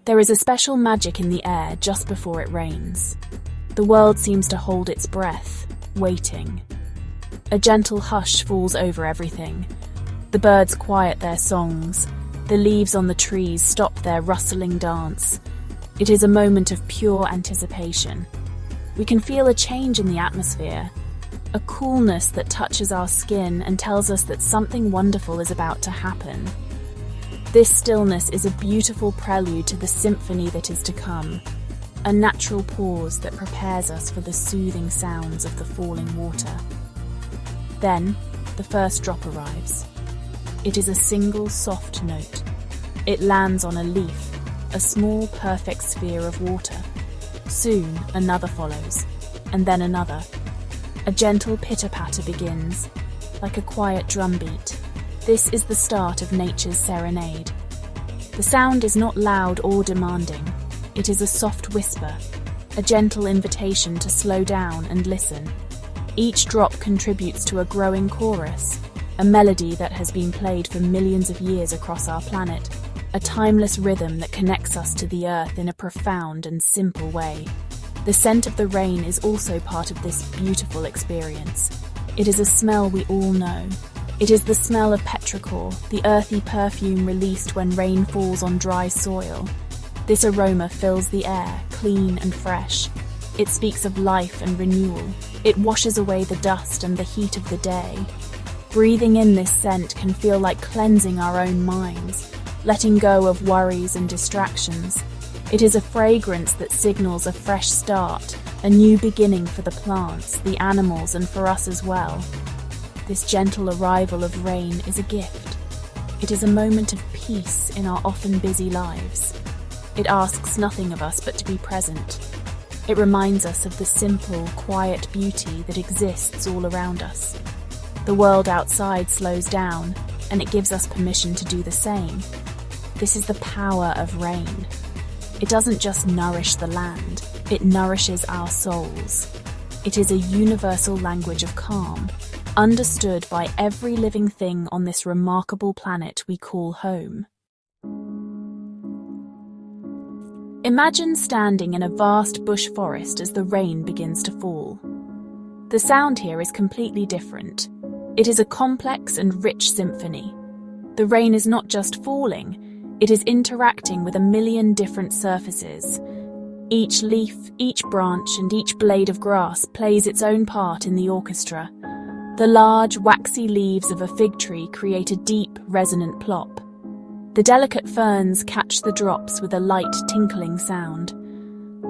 There is a special magic in the air just before it rains. The world seems to hold its breath, waiting. A gentle hush falls over everything. The birds quiet their songs. The leaves on the trees stop their rustling dance. It is a moment of pure anticipation. We can feel a change in the atmosphere, a coolness that touches our skin and tells us that something wonderful is about to happen. This stillness is a beautiful prelude to the symphony that is to come, a natural pause that prepares us for the soothing sounds of the falling water. Then, the first drop arrives. It is a single soft note. It lands on a leaf, a small perfect sphere of water. Soon, another follows, and then another. A gentle pitter-patter begins, like a quiet drumbeat. This is the start of nature's serenade. The sound is not loud or demanding. It is a soft whisper, a gentle invitation to slow down and listen. Each drop contributes to a growing chorus, a melody that has been played for millions of years across our planet, a timeless rhythm that connects us to the earth in a profound and simple way. The scent of the rain is also part of this beautiful experience. It is a smell we all know. It is the smell of petrichor, the earthy perfume released when rain falls on dry soil. This aroma fills the air, clean and fresh. It speaks of life and renewal. It washes away the dust and the heat of the day. Breathing in this scent can feel like cleansing our own minds, letting go of worries and distractions. It is a fragrance that signals a fresh start, a new beginning for the plants, the animals, and for us as well. This gentle arrival of rain is a gift. It is a moment of peace in our often busy lives. It asks nothing of us but to be present. It reminds us of the simple, quiet beauty that exists all around us. The world outside slows down, and it gives us permission to do the same. This is the power of rain. It doesn't just nourish the land, it nourishes our souls. It is a universal language of calm, understood by every living thing on this remarkable planet we call home. Imagine standing in a vast bush forest as the rain begins to fall. The sound here is completely different. It is a complex and rich symphony. The rain is not just falling, it is interacting with a million different surfaces. Each leaf, each branch, and each blade of grass plays its own part in the orchestra. The large, waxy leaves of a fig tree create a deep, resonant plop. The delicate ferns catch the drops with a light, tinkling sound.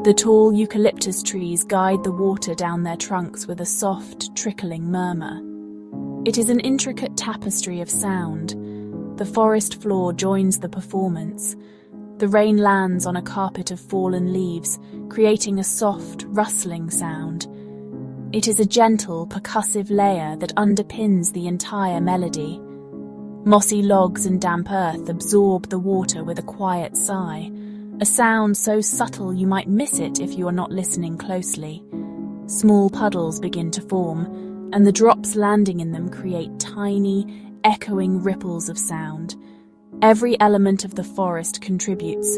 The tall eucalyptus trees guide the water down their trunks with a soft, trickling murmur. It is an intricate tapestry of sound. The forest floor joins the performance. The rain lands on a carpet of fallen leaves, creating a soft, rustling sound. It is a gentle, percussive layer that underpins the entire melody. Mossy logs and damp earth absorb the water with a quiet sigh, a sound so subtle you might miss it if you are not listening closely. Small puddles begin to form, and the drops landing in them create tiny, echoing ripples of sound. Every element of the forest contributes,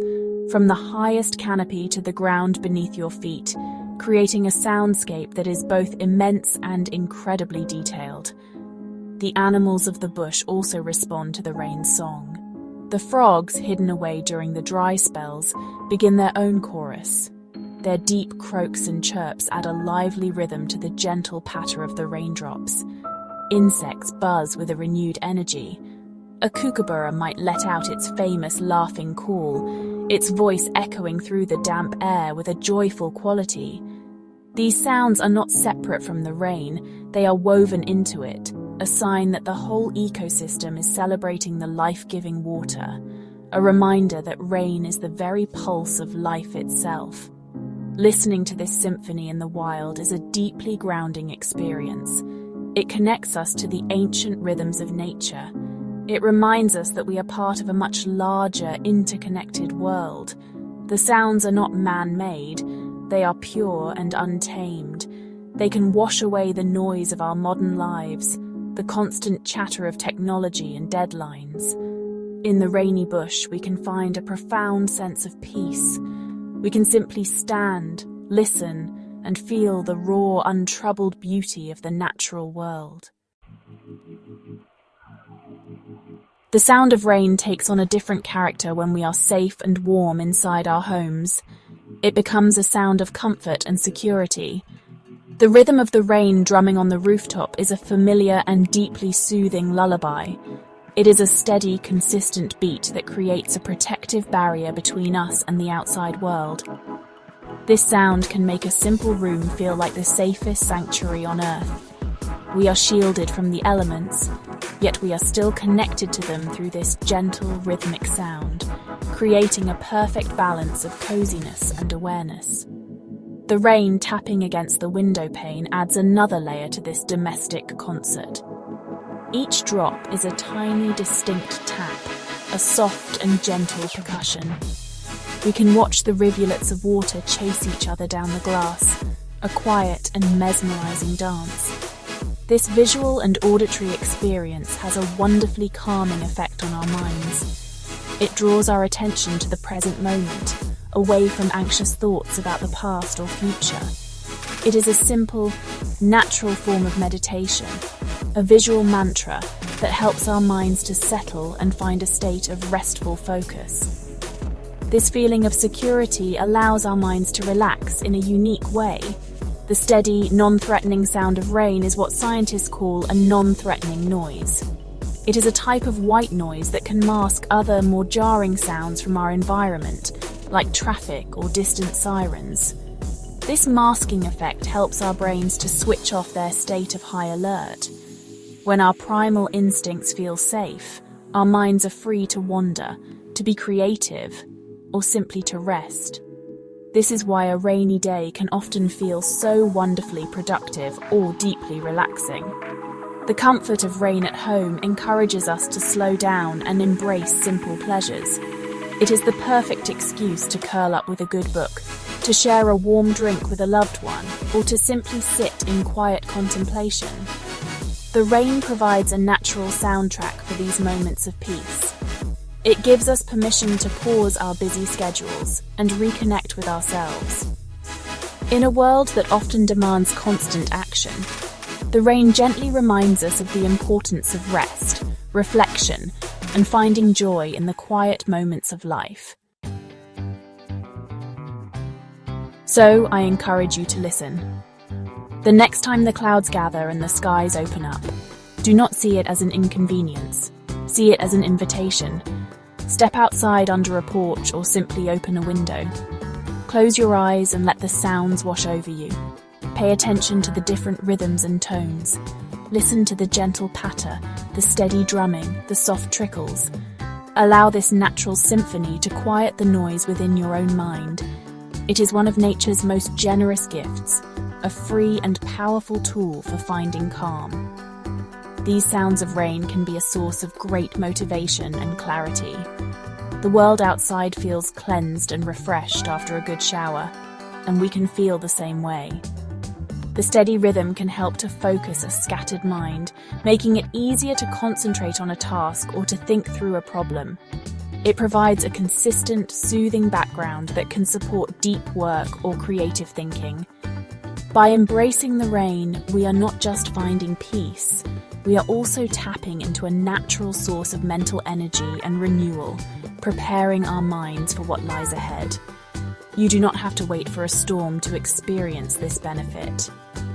from the highest canopy to the ground beneath your feet, creating a soundscape that is both immense and incredibly detailed. The animals of the bush also respond to the rain's song. The frogs, hidden away during the dry spells, begin their own chorus. Their deep croaks and chirps add a lively rhythm to the gentle patter of the raindrops. Insects buzz with a renewed energy. A kookaburra might let out its famous laughing call, its voice echoing through the damp air with a joyful quality. These sounds are not separate from the rain, they are woven into it, a sign that the whole ecosystem is celebrating the life-giving water, a reminder that rain is the very pulse of life itself. Listening to this symphony in the wild is a deeply grounding experience. It connects us to the ancient rhythms of nature. It reminds us that we are part of a much larger, interconnected world. The sounds are not man-made, they are pure and untamed. They can wash away the noise of our modern lives, the constant chatter of technology and deadlines. In the rainy bush, we can find a profound sense of peace. We can simply stand, listen, and feel the raw, untroubled beauty of the natural world. The sound of rain takes on a different character when we are safe and warm inside our homes. It becomes a sound of comfort and security. The rhythm of the rain drumming on the rooftop is a familiar and deeply soothing lullaby. It is a steady, consistent beat that creates a protective barrier between us and the outside world. This sound can make a simple room feel like the safest sanctuary on earth. We are shielded from the elements, yet we are still connected to them through this gentle, rhythmic sound, creating a perfect balance of coziness and awareness. The rain tapping against the window pane adds another layer to this domestic concert. Each drop is a tiny, distinct tap, a soft and gentle percussion. We can watch the rivulets of water chase each other down the glass, a quiet and mesmerizing dance. This visual and auditory experience has a wonderfully calming effect on our minds. It draws our attention to the present moment, away from anxious thoughts about the past or future. It is a simple, natural form of meditation, a visual mantra that helps our minds to settle and find a state of restful focus. This feeling of security allows our minds to relax in a unique way. The steady, non-threatening sound of rain is what scientists call a non-threatening noise. It is a type of white noise that can mask other, more jarring sounds from our environment, like traffic or distant sirens. This masking effect helps our brains to switch off their state of high alert. When our primal instincts feel safe, our minds are free to wander, to be creative, or simply to rest. This is why a rainy day can often feel so wonderfully productive or deeply relaxing. The comfort of rain at home encourages us to slow down and embrace simple pleasures. It is the perfect excuse to curl up with a good book, to share a warm drink with a loved one, or to simply sit in quiet contemplation. The rain provides a natural soundtrack for these moments of peace. It gives us permission to pause our busy schedules and reconnect with ourselves. In a world that often demands constant action, the rain gently reminds us of the importance of rest, reflection, and finding joy in the quiet moments of life. So, I encourage you to listen. The next time the clouds gather and the skies open up, do not see it as an inconvenience. See it as an invitation. Step outside under a porch or simply open a window. Close your eyes and let the sounds wash over you. Pay attention to the different rhythms and tones. Listen to the gentle patter, the steady drumming, the soft trickles. Allow this natural symphony to quiet the noise within your own mind. It is one of nature's most generous gifts, a free and powerful tool for finding calm. These sounds of rain can be a source of great motivation and clarity. The world outside feels cleansed and refreshed after a good shower, and we can feel the same way. The steady rhythm can help to focus a scattered mind, making it easier to concentrate on a task or to think through a problem. It provides a consistent, soothing background that can support deep work or creative thinking. By embracing the rain, we are not just finding peace, we are also tapping into a natural source of mental energy and renewal, preparing our minds for what lies ahead. You do not have to wait for a storm to experience this benefit.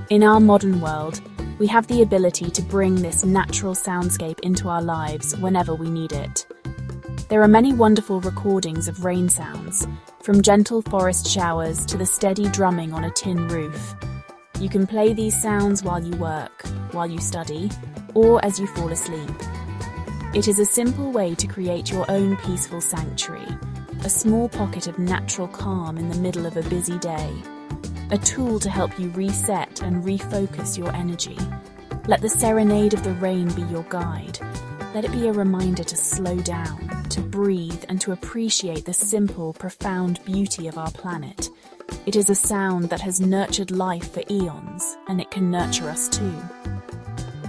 In our modern world, we have the ability to bring this natural soundscape into our lives whenever we need it. There are many wonderful recordings of rain sounds, from gentle forest showers to the steady drumming on a tin roof. You can play these sounds while you work, while you study, or as you fall asleep. It is a simple way to create your own peaceful sanctuary, a small pocket of natural calm in the middle of a busy day, a tool to help you reset and refocus your energy. Let the serenade of the rain be your guide. Let it be a reminder to slow down, to breathe, and to appreciate the simple, profound beauty of our planet. It is a sound that has nurtured life for eons, and it can nurture us too.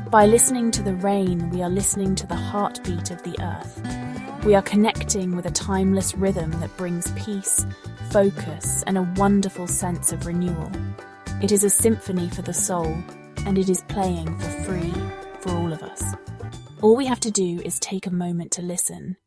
By listening to the rain, we are listening to the heartbeat of the earth. We are connecting with a timeless rhythm that brings peace, focus, and a wonderful sense of renewal. It is a symphony for the soul, and it is playing for free for all of us. All we have to do is take a moment to listen